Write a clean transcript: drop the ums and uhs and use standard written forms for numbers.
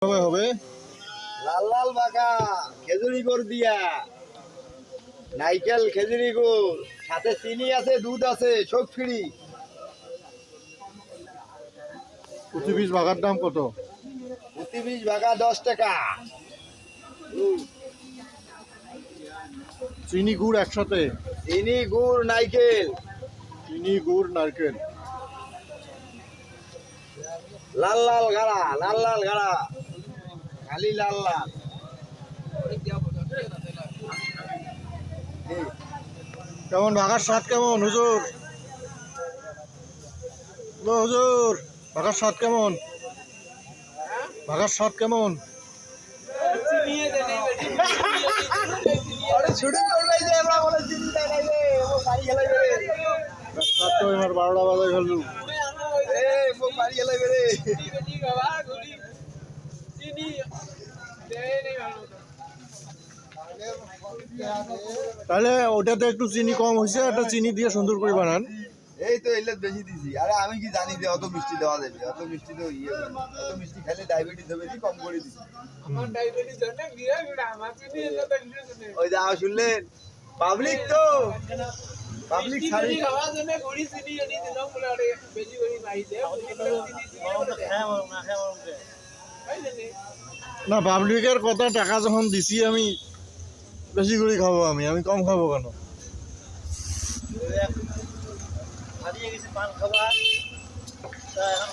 হবে লাল লাল বাঁকা খেজুরি গুড় দিয়া নাইকেল খেজুরি গুড় সাথে চিনি আছে দুধ আছে সব ফ্রি। প্রতি পিস ভাগার দাম কত? প্রতি পিস ভাগা 10 টাকা। চিনি গুড় একসাথে? চিনি গুড় নাইকেল। চিনি গুড় নারকেল। লাল লাল গাড়া লাল লাল গাড়া খালি লাল লাল। কেমন ভাগার স্বাদ কেমন হুজুর? ও হুজুর ভাগার স্বাদ কেমন? ভাগার স্বাদ কেমন? স্বাদ তো এবার 12টা বাজায় ফেললু। তাহলে ওটাতে একটু চিনি কম হয়েছে, একটা চিনি দিয়ে সুন্দর করে বানান। এই তো এলে বেশি দিছি। আরে আমি কি জানি যে অত মিষ্টি দেওয়া যাবে? অত মিষ্টি তো অত মিষ্টি খেলে ডায়াবেটিস হবে, কম করে দিছি। আমার ডায়াবেটিস জন্য গিয়ে আমার চিনি এলো ওই যে শুনলেন পাবলিক তো পাবলিক ছাড়ি খাওয়ার জন্য গুড়ি চিনি এনে দিলাম বলে আরে বেশি করে নাই দে না পাবলিকের কথা টাকা যখন দিছি আমি বেশি করে খাবো, আমি কম খাবো কেন? হারিয়ে গেছে পান খাবার তা এখন